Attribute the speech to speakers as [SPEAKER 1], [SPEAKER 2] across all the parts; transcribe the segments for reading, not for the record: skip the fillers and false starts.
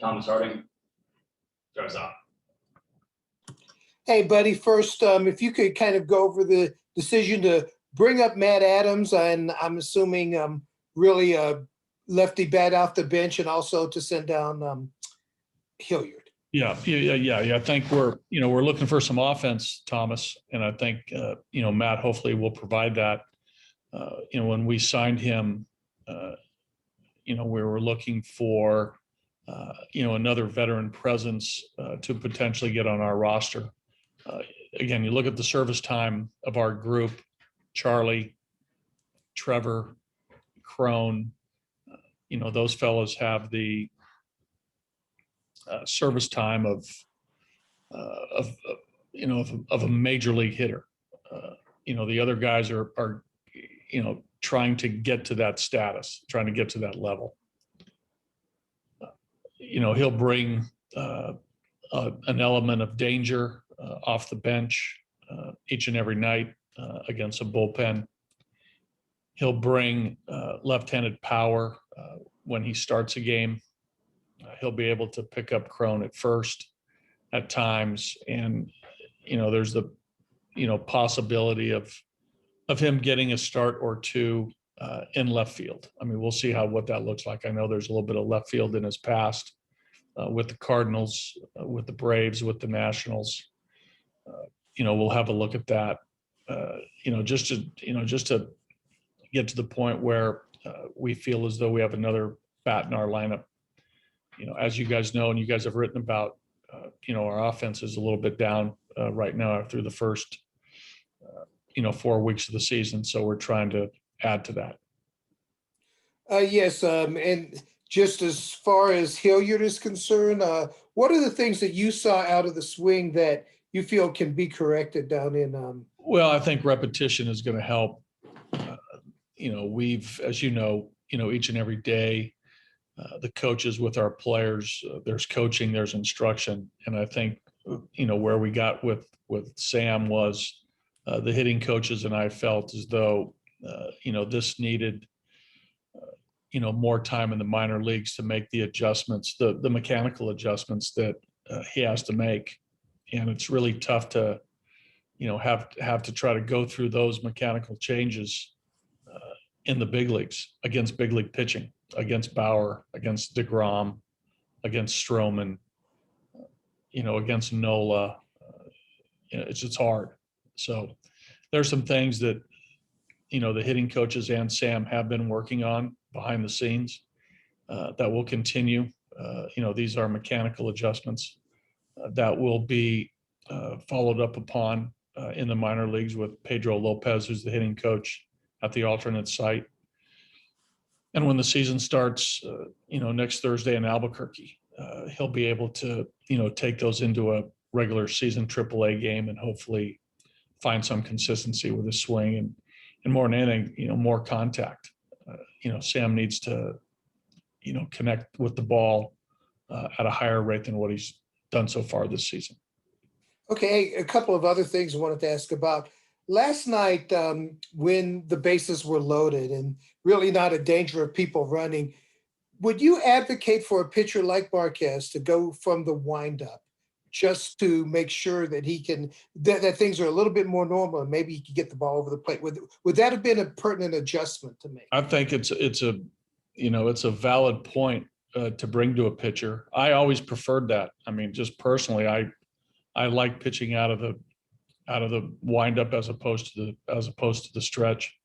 [SPEAKER 1] Thomas Harding, start us off.
[SPEAKER 2] Hey, buddy, first, if you could kind of go over the decision to bring up Matt Adams, and I'm assuming really a lefty bat off the bench, and also to send down Hilliard.
[SPEAKER 3] Yeah. I think we're looking for some offense, Thomas, and I think Matt hopefully will provide that. When we signed him, we were looking for another veteran presence to potentially get on our roster. Again, you look at the service time of our group: Charlie, Trevor, Crone. Those fellows have the service time of a major league hitter. The other guys are trying to get to that status, trying to get to that level. He'll bring an element of danger off the bench each and every night against a bullpen. He'll bring left-handed power when he starts a game. He'll be able to pick up Crone at first at times. And, there's the, possibility of him getting a start or two in left field. I mean, we'll see what that looks like. I know there's a little bit of left field in his past with the Cardinals, with the Braves, with the Nationals. We'll have a look at that, just to get to the point where we feel as though we have another bat in our lineup. As you guys know, and you guys have written about, our offense is a little bit down right now through the first, 4 weeks of the season. So we're trying to add to that.
[SPEAKER 2] Yes, and just as far as Hilliard is concerned, what are the things that you saw out of the swing that you feel can be corrected down in?
[SPEAKER 3] Well, I think repetition is going to help. We've, as each and every day, the coaches with our players, there's coaching, there's instruction. And I think, where we got with Sam was the hitting coaches and I felt as though, this needed, more time in the minor leagues to make the adjustments, the mechanical adjustments that he has to make. And it's really tough to, have to try to go through those mechanical changes in the big leagues against big league pitching, against Bauer, against DeGrom, against Stroman, against Nola. It's hard. So there's some things that, the hitting coaches and Sam have been working on behind the scenes that will continue. These are mechanical adjustments that will be followed up upon in the minor leagues with Pedro Lopez, who's the hitting coach at the alternate site. And when the season starts, next Thursday in Albuquerque, he'll be able to, take those into a regular season AAA game and hopefully find some consistency with his swing and more than anything, more contact. Sam needs to, connect with the ball at a higher rate than what he's done so far this season.
[SPEAKER 2] Okay, a couple of other things I wanted to ask about. Last night, when the bases were loaded and really not a danger of people running, would you advocate for a pitcher like Marquez to go from the windup just to make sure that he can that things are a little bit more normal and maybe he can get the ball over the plate? Would that have been a pertinent adjustment to make?
[SPEAKER 3] I think it's a valid point to bring to a pitcher. I always preferred that. I mean, just personally, I like pitching out of the windup as opposed to the stretch.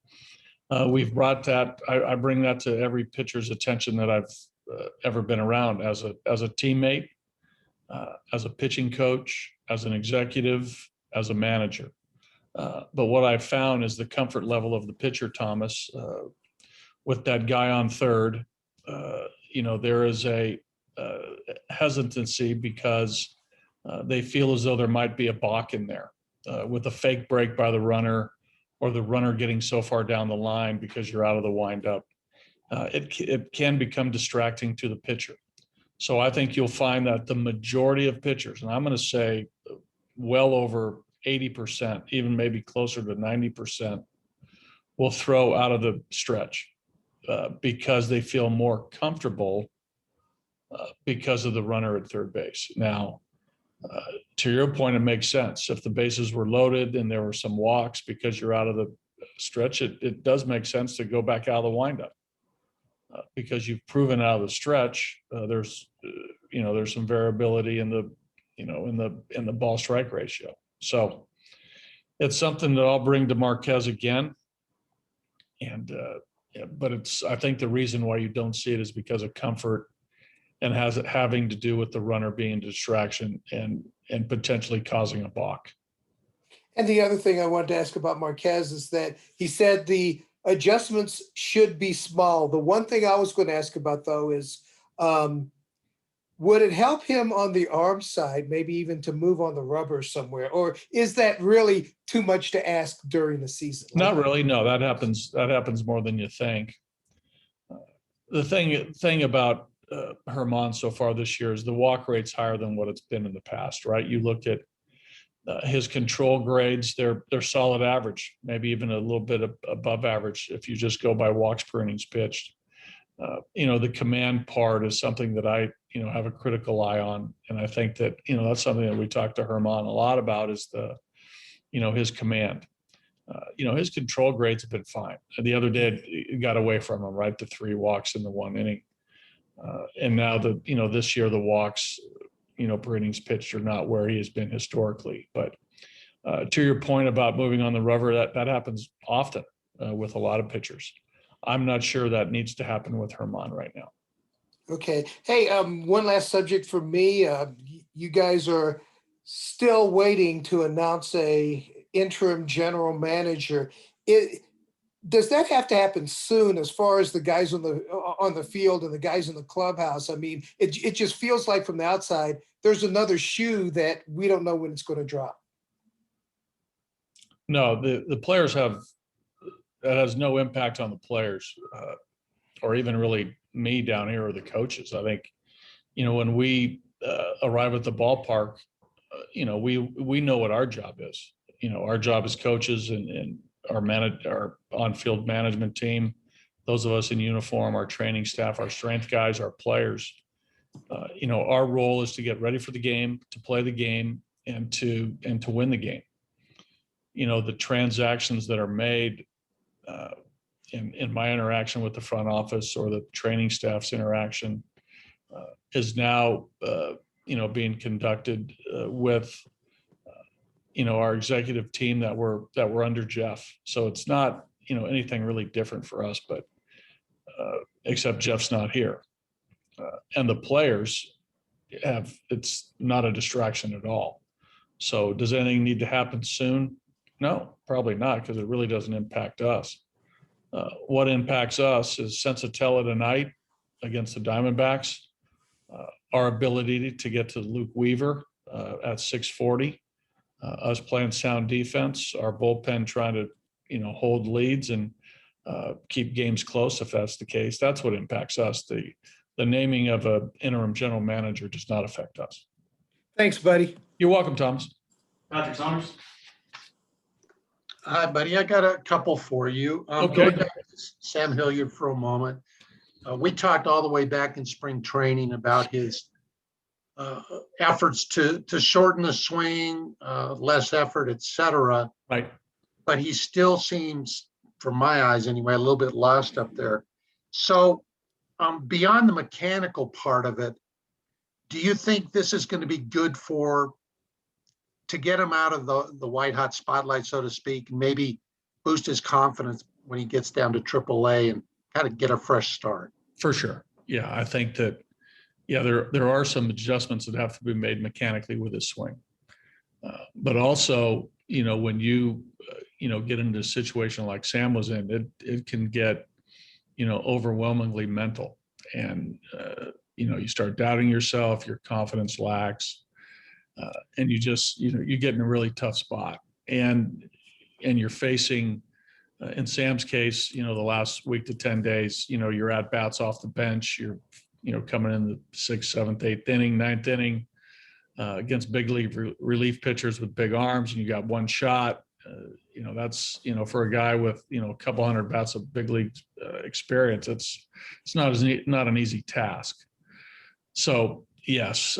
[SPEAKER 3] We've brought that. I bring that to every pitcher's attention that I've ever been around as a teammate, as a pitching coach, as an executive, as a manager. But what I've found is the comfort level of the pitcher, Thomas, with that guy on third. There is a hesitancy because they feel as though there might be a balk in there with a fake break by the runner or the runner getting so far down the line because you're out of the windup. It can become distracting to the pitcher. So I think you'll find that the majority of pitchers, and I'm going to say well over 80%, even maybe closer to 90%, will throw out of the stretch because they feel more comfortable because of the runner at third base. Now, to your point, it makes sense. If the bases were loaded and there were some walks because you're out of the stretch, it does make sense to go back out of the windup because you've proven out of the stretch. There's some variability in the, in the ball strike ratio. So it's something that I'll bring to Marquez again. And, but I think the reason why you don't see it is because of comfort and has it having to do with the runner being a distraction and potentially causing a balk.
[SPEAKER 2] And the other thing I wanted to ask about Marquez is that he said the adjustments should be small. The one thing I was going to ask about, though, is would it help him on the arm side, maybe even to move on the rubber somewhere? Or is that really too much to ask during the season?
[SPEAKER 3] Not really. No, that happens more than you think. The thing about Herman so far this year is the walk rate's higher than what it's been in the past, right? You look at his control grades, they're solid average, maybe even a little bit above average if you just go by walks per innings pitched. The command part is something that I, have a critical eye on. And I think that, that's something that we talked to Herman a lot about is his command. His control grades have been fine. The other day it got away from him, right? The 3 walks in the 1 inning. And now this year the walks, per innings pitched are not where he has been historically. But to your point about moving on the rubber, that happens often with a lot of pitchers. I'm not sure that needs to happen with Herman right now.
[SPEAKER 2] Okay. Hey, one last subject for me. You guys are still waiting to announce a interim general manager. Does that have to happen soon as far as the guys on the field and the guys in the clubhouse? I mean, it just feels like from the outside, there's another shoe that we don't know when it's going to drop.
[SPEAKER 3] No, the players that has no impact on the players or even really me down here or the coaches. I think, when we arrive at the ballpark, we know what our job is. Our job as coaches and our on-field management team, those of us in uniform, our training staff, our strength guys, our players, our role is to get ready for the game, to play the game, and to win the game. The transactions that are made in my interaction with the front office or the training staff's interaction is now, being conducted with our executive team that were under Jeff. So it's not, anything really different for us, but except Jeff's not here. And the players it's not a distraction at all. So does anything need to happen soon? No, probably not, because it really doesn't impact us. What impacts us is Sensatella tonight against the Diamondbacks, our ability to get to Luke Weaver at 640. Us playing sound defense, our bullpen trying to, hold leads and keep games close. If that's the case, that's what impacts us. The naming of an interim general manager does not affect us.
[SPEAKER 2] Thanks, buddy.
[SPEAKER 3] You're welcome, Thomas.
[SPEAKER 1] Patrick Saunders.
[SPEAKER 4] Hi, buddy. I got a couple for you.
[SPEAKER 3] Okay.
[SPEAKER 4] Going back to Sam Hilliard for a moment. We talked all the way back in spring training about his efforts to shorten the swing, less effort, etc.
[SPEAKER 3] Right.
[SPEAKER 4] But he still seems, from my eyes anyway, a little bit lost up there. So beyond the mechanical part of it, do you think this is going to be good to get him out of the white hot spotlight, so to speak, and maybe boost his confidence when he gets down to AAA and kind of get a fresh start?
[SPEAKER 3] For sure. Yeah, I think that, there are some adjustments that have to be made mechanically with his swing. But also, when you, get into a situation like Sam was in, it can get, overwhelmingly mental. And, you start doubting yourself, your confidence lacks, and you just, you get in a really tough spot. And you're facing, in Sam's case, the last week to 10 days, you're at bats off the bench, you're, coming in the 6th, 7th, 8th inning, 9th inning against big league relief pitchers with big arms, and you got one shot. That's, for a guy with, a couple hundred bats of big league experience, it's not an easy task. So yes,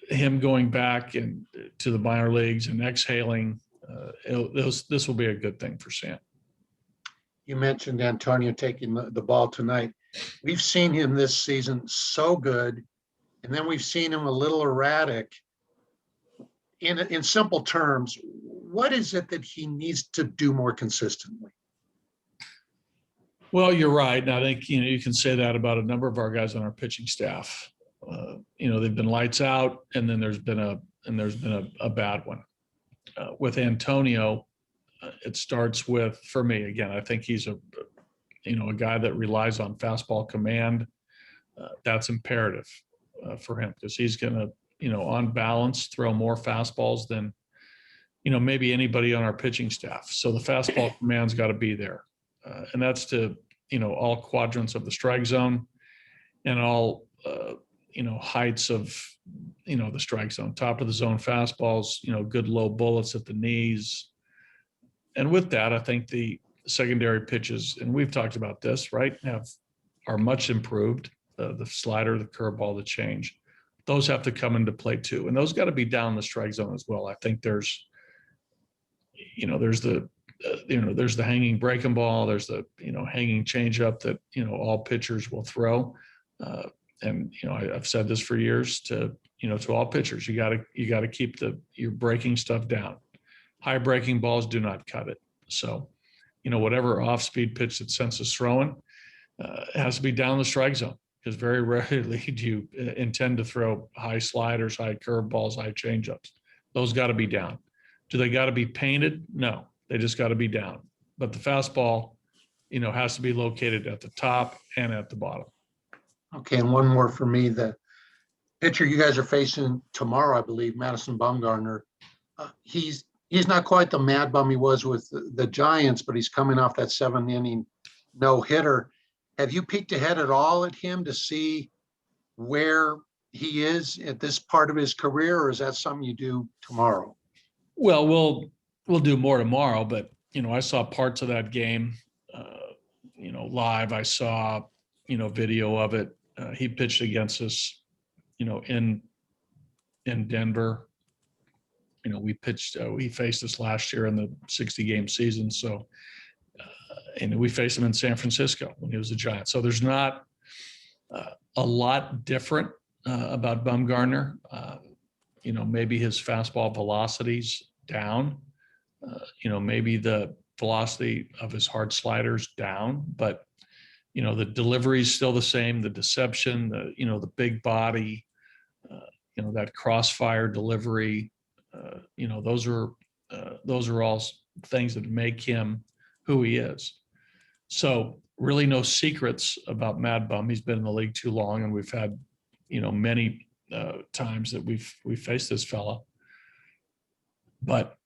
[SPEAKER 3] him going back and to the minor leagues and exhaling, this will be a good thing for Sam.
[SPEAKER 4] You mentioned Antonio taking the ball tonight. We've seen him this season so good, and then we've seen him a little erratic. In simple terms, what is it that he needs to do more consistently?
[SPEAKER 3] Well, you're right. And I think, you can say that about a number of our guys on our pitching staff. They've been lights out, and then there's been a bad one. With Antonio, it starts with, for me, again, I think he's a guy that relies on fastball command. That's imperative for him, because he's going to, on balance, throw more fastballs than, maybe anybody on our pitching staff. So the fastball command's got to be there. And that's to, all quadrants of the strike zone and all, heights of, the strike zone, top of the zone fastballs, good low bullets at the knees. And with that, I think the secondary pitches, and we've talked about this, right, are much improved. The slider, the curveball, the change, those have to come into play too. And those got to be down the strike zone as well. I think there's the hanging breaking ball, there's the, hanging changeup that, all pitchers will throw. And I've said this for years to all pitchers, you got to keep your breaking stuff down. High breaking balls do not cut it. So, whatever off-speed pitch that Sensa's throwing has to be down the strike zone, because very rarely do you intend to throw high sliders, high curveballs, high changeups. Those got to be down. Do they got to be painted? No, they just got to be down. But the fastball, has to be located at the top and at the bottom.
[SPEAKER 4] Okay, and one more for me. The pitcher you guys are facing tomorrow, I believe, Madison Bumgarner, he's not quite the mad bum he was with the Giants, but he's coming off that 7-inning no-hitter. Have you peeked ahead at all at him to see where he is at this part of his career, or is that something you do tomorrow?
[SPEAKER 3] Well, we'll do more tomorrow, but I saw parts of that game, live. I saw, video of it. He pitched against us, in Denver. We faced us last year in the 60-game season. So, and we faced him in San Francisco when he was a Giant. So there's not a lot different about Bumgarner. Maybe his fastball velocity's down. Maybe the velocity of his hard sliders down, but the delivery is still the same. The deception, the big body, that crossfire delivery. Those are all things that make him who he is. So really no secrets about Mad Bum. He's been in the league too long, and we've had, many times that we've faced this fella. But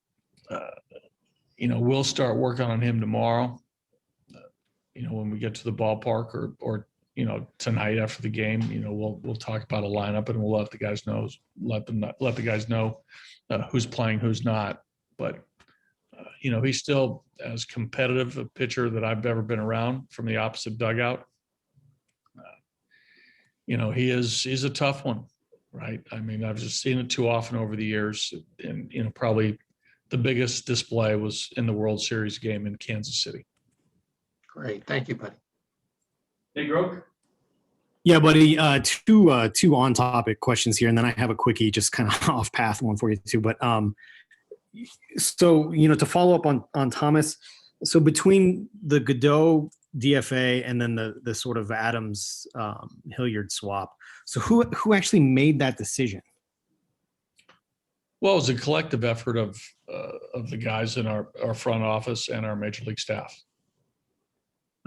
[SPEAKER 3] we'll start working on him tomorrow. When we get to the ballpark, or tonight after the game, we'll talk about a lineup, and we'll let the guys know who's playing, who's not. But he's still as competitive a pitcher that I've ever been around from the opposite dugout. He's a tough one, right? I mean, I've just seen it too often over the years, and probably the biggest display was in the World Series game in Kansas City.
[SPEAKER 4] Great, thank you, buddy.
[SPEAKER 1] Hey, Groke.
[SPEAKER 5] Yeah, buddy. Two on-topic questions here, and then I have a quickie, just kind of off-path one for you too. But so to follow up on Thomas, so between the Godot DFA and then the sort of Adams Hilliard swap, so who actually made that decision?
[SPEAKER 3] Well, it was a collective effort of the guys in our front office and our major league staff.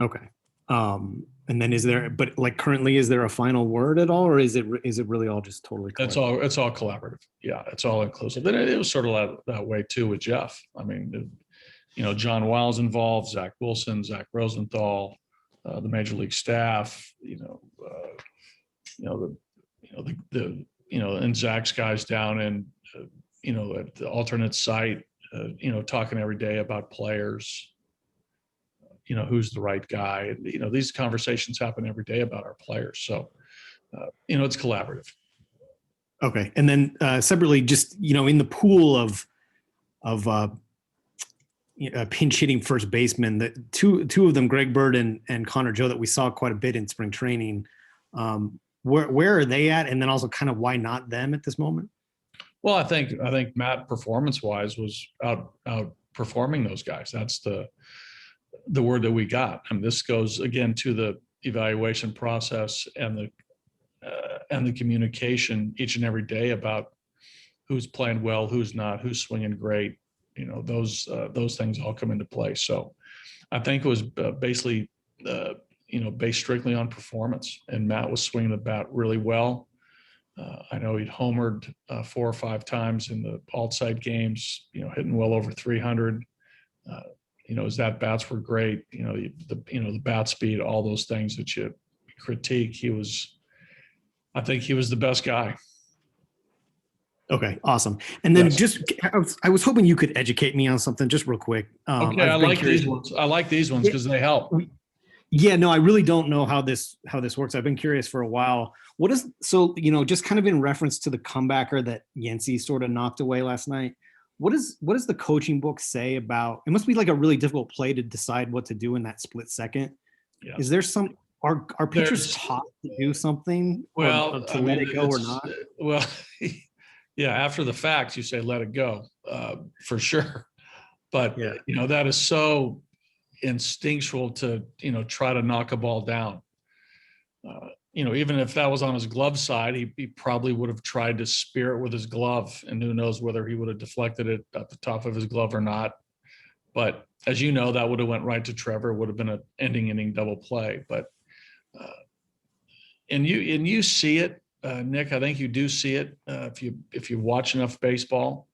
[SPEAKER 3] Okay. And then currently, is there a final word at all, or is it really all just totally collaborative? It's all collaborative. Yeah, it's all inclusive. And it was sort of that way too with Jeff. I mean, John Wiles involved, Zach Wilson, Zach Rosenthal, the major league staff, and Zach's guys down in, at the alternate site, talking every day about players. Who's the right guy. These conversations happen every day about our players. So, it's collaborative.
[SPEAKER 5] Okay. And then separately, just, in the pool of pinch hitting first baseman, that two of them, Greg Bird and Connor Joe, that we saw quite a bit in spring training. Where are they at? And then also kind of why not them at this moment?
[SPEAKER 3] Well, I think Matt performance-wise was outperforming those guys. That's the word that we got. I mean, this goes again to the evaluation process and the communication each and every day about who's playing well, who's not, who's swinging great. Those things all come into play. So I think it was basically, based strictly on performance, and Matt was swinging the bat really well. I know he'd homered 4 or 5 times in the alt-side games, hitting well over 300. His at-bats were great. The bat speed, all those things that you critique. I think he was the best guy.
[SPEAKER 5] Okay, awesome. And then
[SPEAKER 3] Yes.
[SPEAKER 5] I was hoping you could educate me on something just real quick.
[SPEAKER 3] Okay, I like these ones. I like these ones because they help.
[SPEAKER 5] Yeah, no, I really don't know how this works. I've been curious for a while. Just kind of in reference to the comebacker that Yancey sort of knocked away last night, what does the coaching book say about, it must be like a really difficult play to decide what to do in that split second.
[SPEAKER 3] Yeah.
[SPEAKER 5] Is there are pitchers taught to do something or to let it go or not?
[SPEAKER 3] Well, yeah, after the fact, you say, let it go, for sure. But,
[SPEAKER 5] Yeah.
[SPEAKER 3] that is so instinctual to, try to knock a ball down. Even if that was on his glove side, he probably would have tried to spear it with his glove, and who knows whether he would have deflected it at the top of his glove or not. But as you know, that would have went right to Trevor, would have been an ending inning double play. But, and you see it, Nick, I think you do see it. If you watch enough baseball,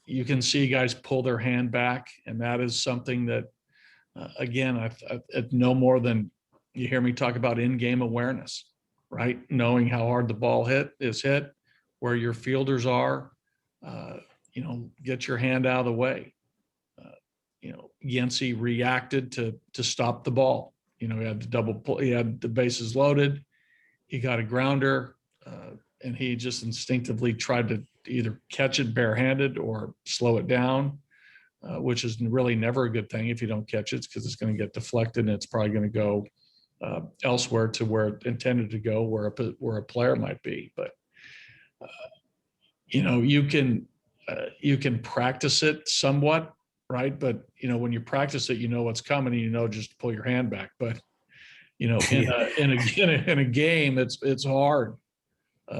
[SPEAKER 3] you can see guys pull their hand back. And that is something that, again, I no more than you hear me talk about in-game awareness, right? Knowing how hard the ball is hit, where your fielders are, get your hand out of the way. Yancey reacted to stop the ball. He had the double play, he had the bases loaded, he got a grounder, and he just instinctively tried to either catch it barehanded or slow it down, which is really never a good thing if you don't catch it, because it's going to get deflected and it's probably going to go elsewhere to where it intended to go, where a player might be. But you can practice it somewhat, right? But when you practice it, what's coming, and just pull your hand back. But in a game, it's hard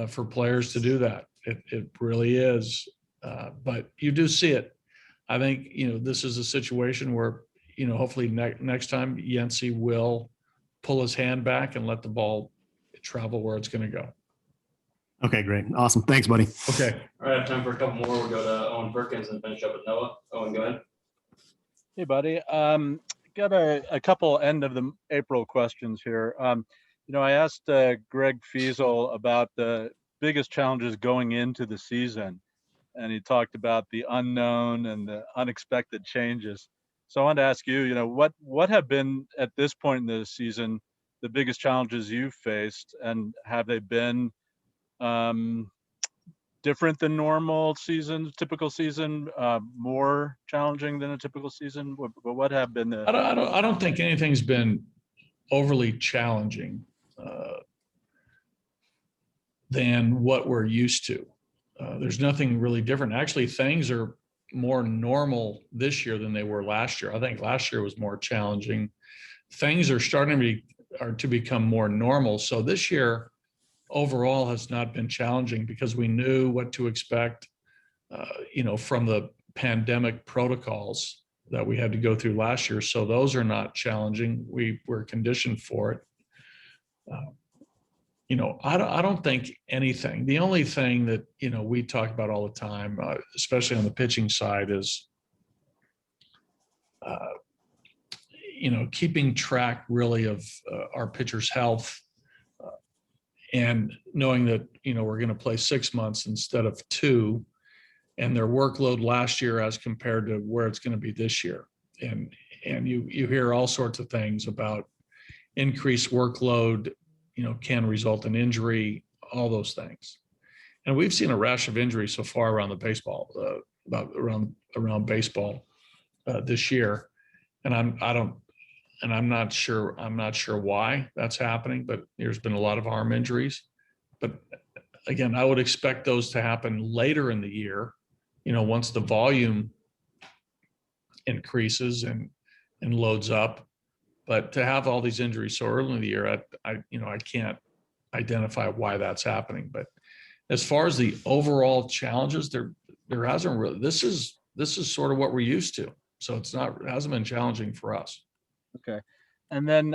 [SPEAKER 3] for players to do that. It really is. But you do see it. I think this is a situation where hopefully next time Yancey will pull his hand back and let the ball travel where it's going to go.
[SPEAKER 5] Okay, great. Awesome. Thanks, buddy.
[SPEAKER 3] Okay.
[SPEAKER 1] All right, I have time for a couple more. We'll go to Owen Perkins and finish up with Noah. Owen, go ahead.
[SPEAKER 6] Hey, buddy. Got a couple end of the April questions here. I asked Greg Fiesel about the biggest challenges going into the season, and he talked about the unknown and the unexpected changes. So I wanted to ask you, what have been at this point in the season the biggest challenges you've faced, and have they been different than normal seasons, typical season, more challenging than a typical season? What have been the?
[SPEAKER 3] I don't think anything's been overly challenging than what we're used to. There's nothing really different. Actually, things are more normal this year than they were last year. I think last year was more challenging. Things are starting to become more normal. So this year overall has not been challenging because we knew what to expect, from the pandemic protocols that we had to go through last year. So those are not challenging. We were conditioned for it. I don't think anything. The only thing that, we talk about all the time, especially on the pitching side, is, keeping track really of our pitchers' health, and knowing that, we're going to play 6 months instead of 2, and their workload last year as compared to where it's going to be this year. And you hear all sorts of things about increased workload can result in injury, all those things. And we've seen a rash of injuries so far around the baseball, around baseball this year. And I'm not sure why that's happening, but there's been a lot of arm injuries. But again, I would expect those to happen later in the year, once the volume increases and loads up. But to have all these injuries so early in the year, I can't identify why that's happening. But as far as the overall challenges, there hasn't really. This is sort of what we're used to. So it hasn't been challenging for us.
[SPEAKER 6] Okay. And then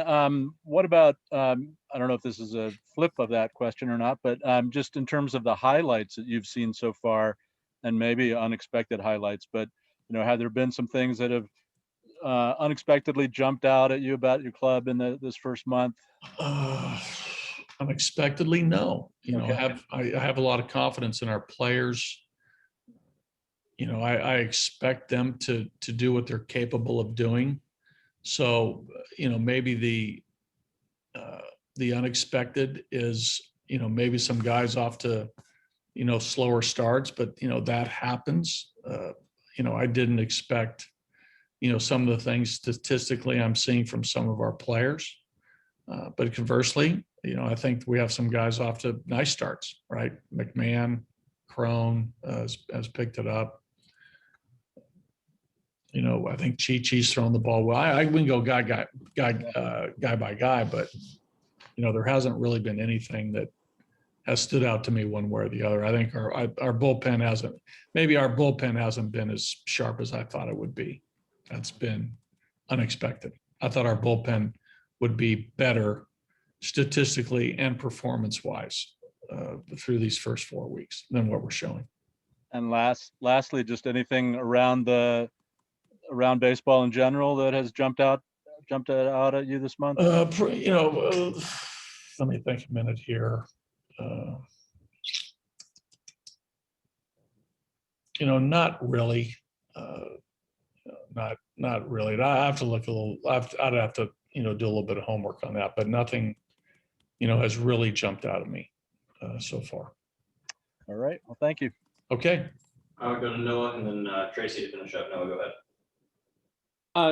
[SPEAKER 6] what about, I don't know if this is a flip of that question or not, but just in terms of the highlights that you've seen so far, and maybe unexpected highlights, but, have there been some things that have unexpectedly jumped out at you about your club in this first month?
[SPEAKER 3] Unexpectedly, no.
[SPEAKER 6] Okay.
[SPEAKER 3] I have a lot of confidence in our players. I expect them to do what they're capable of doing. So, maybe the unexpected is, maybe some guys off to, slower starts, but, that happens. I didn't expect, some of the things statistically I'm seeing from some of our players. But conversely, I think we have some guys off to nice starts, right? McMahon, Crone has picked it up. I think Chi-Chi's thrown the ball well. I wouldn't go guy by guy, but there hasn't really been anything that has stood out to me one way or the other. I think our bullpen hasn't been as sharp as I thought it would be. That's been unexpected. I thought our bullpen would be better statistically and performance-wise through these first 4 weeks than what we're showing.
[SPEAKER 6] And lastly, just anything around baseball in general that has jumped out at you this month?
[SPEAKER 3] Let me think a minute here. Not really. Not really. I have to look a little. I'd have to do a little bit of homework on that, but nothing has really jumped out at me so far.
[SPEAKER 6] All right. Well, thank you.
[SPEAKER 3] Okay.
[SPEAKER 1] I would go to Noah and then Tracy to finish up. Noah, go ahead.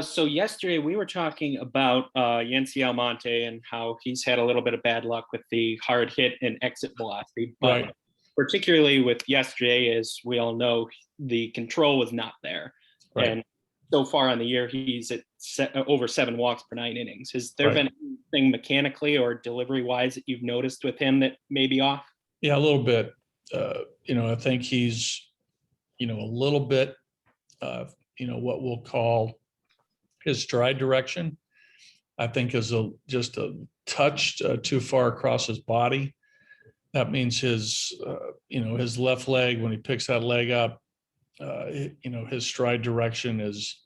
[SPEAKER 7] So yesterday we were talking about Yency Almonte and how he's had a little bit of bad luck with the hard hit and exit velocity, but
[SPEAKER 3] Right.
[SPEAKER 7] particularly with yesterday, as we all know, the control was not there.
[SPEAKER 3] Right.
[SPEAKER 7] And so far on the year, he's at over 7 walks per 9 innings. Has there
[SPEAKER 3] Right.
[SPEAKER 7] been anything mechanically or delivery-wise that you've noticed with him that may be off?
[SPEAKER 3] Yeah, a little bit. I think he's, a little bit, what we'll call his stride direction, I think is just a touch too far across his body. That means his left leg, when he picks that leg up, his stride direction is,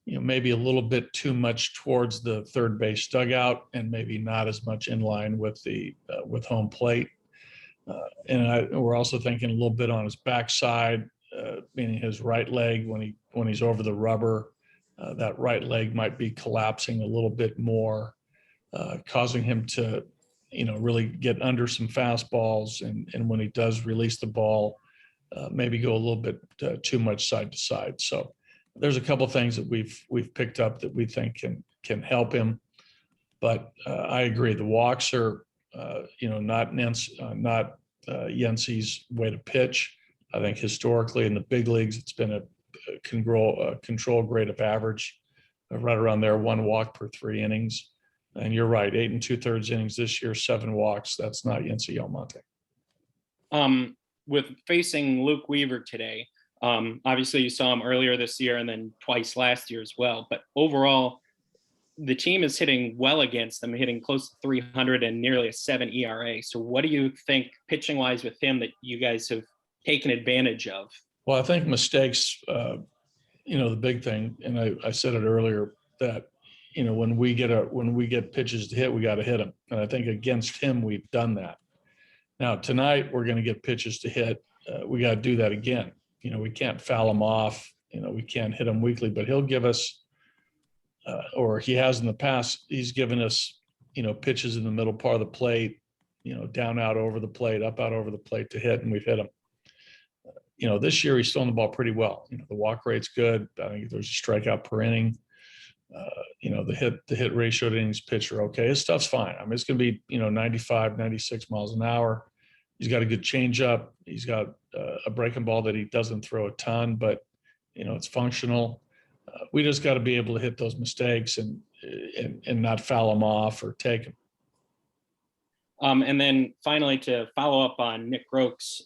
[SPEAKER 3] maybe a little bit too much towards the third base dugout and maybe not as much in line with with home plate. And we're also thinking a little bit on his backside, meaning his right leg when he's over the rubber, that right leg might be collapsing a little bit more, causing him to, really get under some fastballs. And when he does release the ball, maybe go a little bit too much side to side. So there's a couple of things that we've picked up that we think can help him. But I agree, the walks are, not Yency's way to pitch. I think historically in the big leagues, it's been a control grade of average, right around there, 1 walk per 3 innings. And you're right, 8 2/3 innings this year, 7 walks. That's not Yency Almonte.
[SPEAKER 7] With facing Luke Weaver today, obviously you saw him earlier this year and then twice last year as well. But overall, the team is hitting well against them, hitting close to 300 and nearly a 7 ERA. So what do you think pitching-wise with him that you guys have taken advantage of?
[SPEAKER 3] Well, I think mistakes, the big thing, and I said it earlier, that, when we get pitches to hit, we got to hit them. And I think against him, we've done that. Now, tonight, we're going to get pitches to hit. We got to do that again. We can't foul him off. We can't hit him weakly, but he'll give us, or he has in the past, he's given us, pitches in the middle part of the plate, down, out, over the plate, up, out, over the plate to hit, and we've hit him. This year he's throwing the ball pretty well. The walk rate's good. I think there's a strikeout per inning. The hit ratio to innings pitched are okay. His stuff's fine. I mean, it's going to be, 95, 96 miles an hour. He's got a good changeup. He's got a breaking ball that he doesn't throw a ton, but, it's functional. We just got to be able to hit those mistakes and not foul them off or take them.
[SPEAKER 7] And then finally, to follow up on Nick Groke's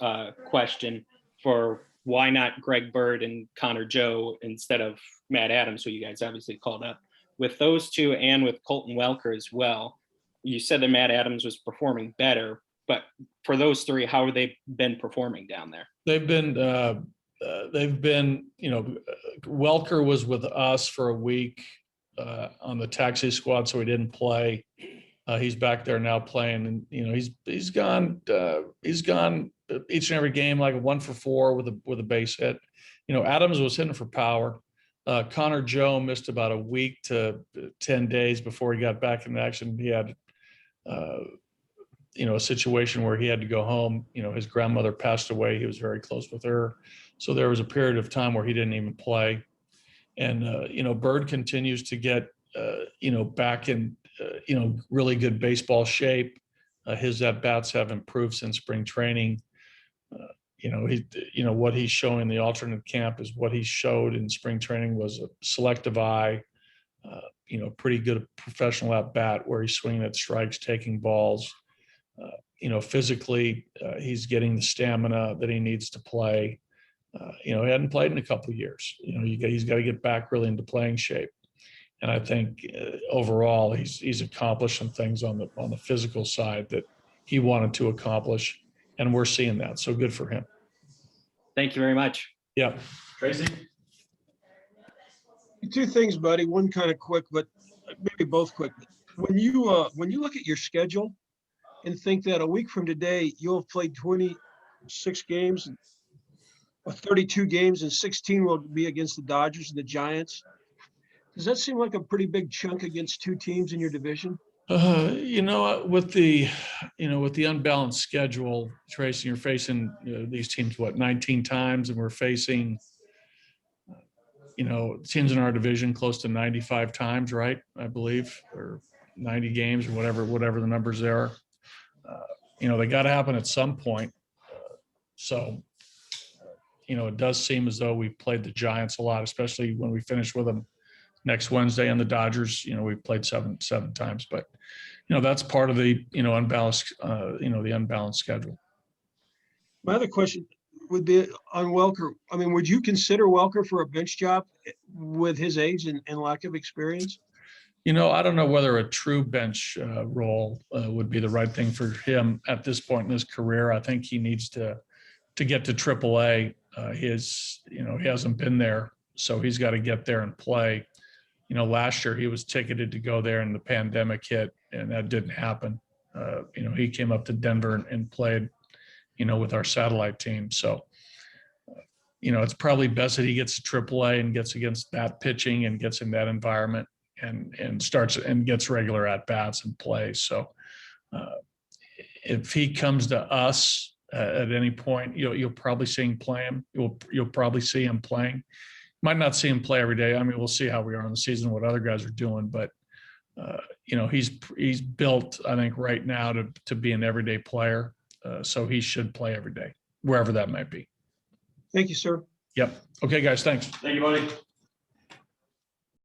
[SPEAKER 7] question for why not Greg Bird and Connor Joe instead of Matt Adams, who you guys obviously called up, with those two and with Colton Welker as well, you said that Matt Adams was performing better, but for those three, how have they been performing down there?
[SPEAKER 3] They've been, Welker was with us for a week on the taxi squad, so he didn't play. He's back there now playing, and he's gone each and every game like a 1 for 4 with a base hit. Adams was hitting for power. Connor Joe missed about a week to 10 days before he got back into action. He had a situation where he had to go home. His grandmother passed away. He was very close with her, so there was a period of time where he didn't even play. And Bird continues to get back in really good baseball shape. His at bats have improved since spring training. What he's showing in the alternate camp is what he showed in spring training was a selective eye, pretty good professional at bat where he's swinging at strikes, taking balls. Physically, he's getting the stamina that he needs to play. He hadn't played in a couple of years. He's got to get back really into playing shape. And I think overall, he's accomplished some things on the physical side that he wanted to accomplish, and we're seeing that. So good for him.
[SPEAKER 7] Thank you very much.
[SPEAKER 3] Yeah,
[SPEAKER 1] Tracy?
[SPEAKER 8] Two things, buddy. One kind of quick, but maybe both quick. When you look at your schedule and think that a week from today you'll have played 26 games, or 32 games, and 16 will be against the Dodgers and the Giants. Does that seem like a pretty big chunk against two teams in your division?
[SPEAKER 3] With the unbalanced schedule, Tracy, you're facing these teams 19 times, and we're facing teams in our division close to 95 times, right? I believe, or 90 games, or whatever the numbers are. They got to happen at some point. It does seem as though we've played the Giants a lot, especially when we finish with them next Wednesday, and the Dodgers, we've played seven times, but that's part of the unbalanced the unbalanced schedule.
[SPEAKER 8] My other question would be on Welker. I mean, would you consider Welker for a bench job with his age and lack of experience?
[SPEAKER 3] I don't know whether a true bench role would be the right thing for him at this point in his career. I think he needs to get to AAA. He hasn't been there, so he's got to get there and play. Last year he was ticketed to go there and the pandemic hit, and that didn't happen. He came up to Denver and played, with our satellite team. So, it's probably best that he gets to AAA and gets against that pitching and gets in that environment and starts and gets regular at bats and plays. So, if he comes to us at any point, you'll probably see him playing. You'll probably see him playing. Might not see him play every day. I mean, we'll see how we are in the season, what other guys are doing, but he's built, I think, right now to be an everyday player. So he should play every day, wherever that might be.
[SPEAKER 8] Thank you, sir.
[SPEAKER 3] Yep. Okay, guys. Thanks.
[SPEAKER 1] Thank you, buddy.